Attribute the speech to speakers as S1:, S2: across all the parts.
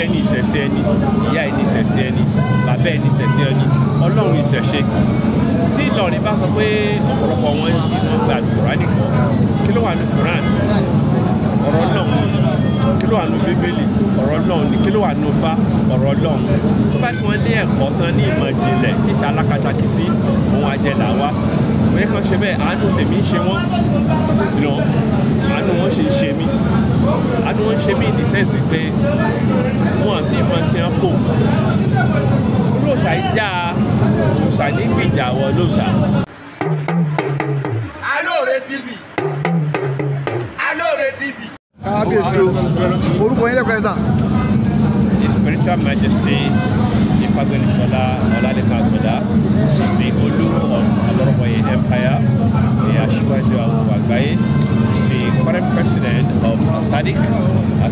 S1: ẹni ìṣẹ̀ṣe ẹni, ìyá ẹni ìṣẹ̀ṣe ẹni, bàbá ẹni ìṣẹ̀ṣe ẹni, Ọlọ́run ìṣẹ̀ṣe. Tí Ìlọrin bá sọ pé ọ̀pọ̀lọpọ̀ wọn ìwọ̀n gba Kùránì kan, kí ló wà ní Kùránì? Ọ̀rọ̀ Ọlọ́run. Kí ló wà ní Bíbélì? Ọ̀rọ̀ Ọlọ́run ni. Kí ló wà ní Ifá? Ọ̀rọ̀ Ọlọ́run. Tó bá tí wọ́n ní ẹ̀kọ́ tán ní ìmọ̀ ìjìnlẹ̀ tí ìṣe alákatakítí òun àjẹlà wa. Òye kan ṣe bẹ́ẹ̀, àánú tèmi ń ṣe wọ́n. Àánú wọn ṣe ń ṣe mí. Àánú wọn ń ṣe mí ní sẹ́ǹsì pé wọn àti ìmọ̀ tí wọ́n kò. Lóòṣà ìjà òòṣà ní gbìjà wọ lóòṣà.
S2: Alore TV. Alore TV.
S3: Kábíyèsí o, orúkọ yín lẹ́kọ̀ọ́ ẹ̀sà.
S1: His Spiritual Majesty Ifágbémisọ́lá Ọlálékan Àtàndá, the Olú of Aloroboye Empire, the Aṣíwájú àwọn àgbáyé, the current president of SADC.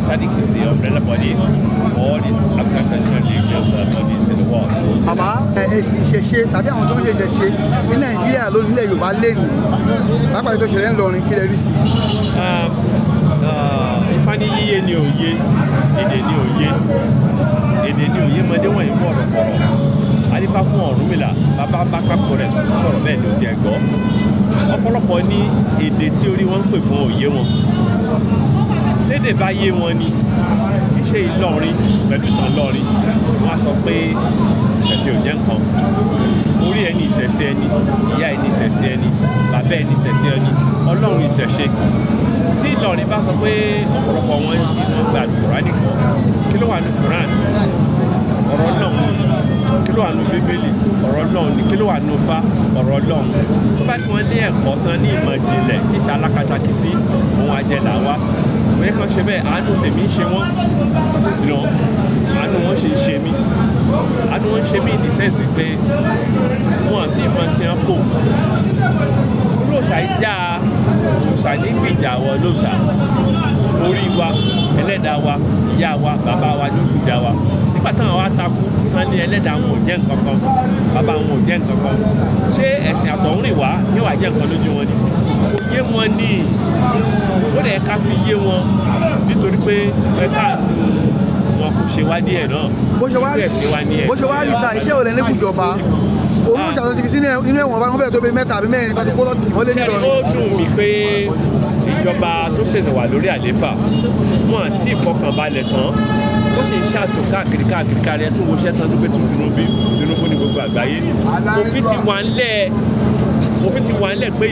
S1: SADC is the umbrella body of all the African traditional religious bodies in the world.
S3: Bàbá ẹ̀sìn ìṣẹ̀ṣe tàbí àwọn tó ń ṣe ìṣẹ̀ṣe ní Nàìjíríà lónìí nílẹ̀ Yorùbá lẹ́nu. Lápàdé tó ṣẹlẹ̀ ńlọrin kí lẹ rí sí.
S1: Ifá ní yíyé ni òye, èdè ni òye, èdè ni òye mọdé wọ̀nyí bọ̀ ọ̀rọ̀. Adífá fún Ọ̀rúnmìlà, bàbá Bákákò rẹ̀ sọ̀rọ̀ bẹ́ẹ̀ ni ó ti ẹ̀ gbọ́. Ọ̀pọ̀lọpọ̀ ní èdè tí orí wọn ń pè fún òye wọn. Tédè bá yé wọn ni, iṣẹ́ Ìlọrin pẹ̀lú ìtàn Ìlọrin, wọ́n á sọ pé ìṣẹ̀ṣe ò jẹ́ nǹkan. Orí ẹni ìṣẹ̀ṣe ẹni, ìyá ẹni ìṣẹ̀ṣe ẹni, bàbá ẹni ìṣẹ̀ṣe ẹni, Ọlọ́run ìṣẹ̀ṣe. Tí Ìlọrin bá sọ pé ọ̀pọ̀lọpọ̀ wọn ìwọ̀n gba Kùránì kan, kí ló wà ní Kùránì? Ọ̀rọ̀ Ọlọ́run. Kí ló wà ní Bíbélì? Ọ̀rọ̀ Ọlọ́run ni. Kí ló wà ní Ifá? Ọ̀rọ̀ Ọlọ́run. Tó bá tí wọ́n ní ẹ̀kọ́ tán ní ìmọ̀ ìjìnlẹ̀ tí ìṣe alákatakítí òun àjẹlà wa. Òye kan ṣe bẹ́ẹ̀, àánú tèmi ń ṣe wọ́n. Àánú wọn ṣe ń ṣe mí. Àánú wọn ń ṣe mí ní sẹ́ǹsì pé wọn àti ìmọ̀ tí wọ́n kò. Lóòṣà ìjà òòṣà ní gbìjà wọ lóòṣà. Orí wa, ẹlẹ́dàá wa, ìyá wa, bàbá wa ní gbìjà wa. Nígbà táwọn wa takú, wọ́n ní ẹlẹ́dàá wọn ò jẹ́ nǹkan kan, bàbá wọn ò jẹ́ nǹkan kan. Ṣé ẹ̀sìn àtọ̀húnrìn wá yóò wá jẹ́ nǹkan lójú wọn ni? Kò yé wọn ní. Ó lè ká fi yé wọn nítorí pé ẹ̀ka wọn kò ṣe wá díẹ̀ náà.
S3: Bó ṣe wá rí sa iṣẹ́ òrẹ́ níbùjọba. Olóòṣà tó ti fi sínú inú ẹ̀wọ̀n bá wọn fẹ́ẹ̀ tó bí 3 àbí 4 kan tó kó lọ́tì wọ́n lé ní Ìlọrin.
S1: Ó dùn mí pé ìjọba tó ṣètò wà lórí àlééfà wọn àti ìfọkànbalẹ̀ tán ó sì ń ṣàtò káàkiri kárí ẹ tó wo iṣẹ́ tán tó gbé tún Tinubu ní gbogbo àgbáyé. Òfin ti wà ńlẹ̀ pé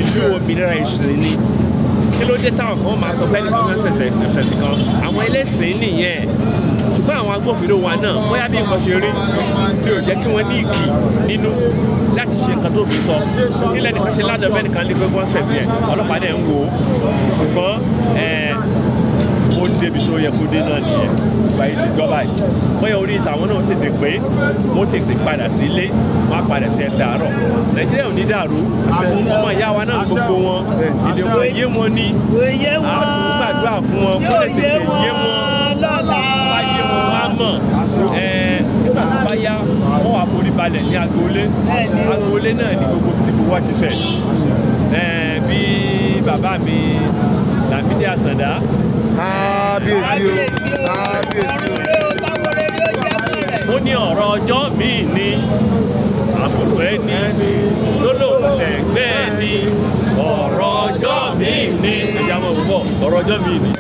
S1: ìlú òmìnira ìsìn ni. Kí ló dé táwọn kan máa sọ pé nìkan náà ṣẹ̀ṣẹ̀ kan àwọn ẹlẹ́sìn nìyẹn. Ṣùgbọ́n àwọn agbófinró wa náà bóyá bí nǹkan ṣe rí tí ò jẹ́ kí wọ́n ní ìkì nínú láti ṣe nǹkan tó fi sọ. Kí lẹ́nìkan ṣe ládàá bẹ́ẹ̀ nìkan lé pé wọ́n ṣẹ̀ṣẹ̀ ọlọ́pàá dẹ̀ ń wò ó. Ṣùgbọ́n ó débi tó yẹ kó dé náà nìyẹn báyìí ti gbọ́ báyìí. Bóyá orí ìtàwọn náà tètè pé wọ́n tètè padà sílé wọ́n á padà sí ẹsẹ̀ àárọ̀. Nàìjíríà ò ní dàrú. Ọmọ ìyá wa náà gbogbo wọn èdè wọn yé wọn ní. Àtúgbàdúrà fún wọn kó lè tètè yé wọn. Bá yé wọn wá mọ̀. Nígbà tó bá yá wọ́n wà forí balẹ̀ ní agboolé. Agboolé náà ní gbogbo tìbú wọ́n ti sẹ̀. Bí bàbá mi Lámídì Àtàndá.
S3: Kábíyèsí o, kábíyèsí o.
S1: Ó ní ọ̀rọ̀ ọjọ́ míì ní àbùkù ẹni lólóhùn ẹgbẹ́ ni ọ̀rọ̀ ọjọ́ míì ní ẹ̀yà wọn bọ̀ ọ̀rọ̀ ọjọ́ míì ní.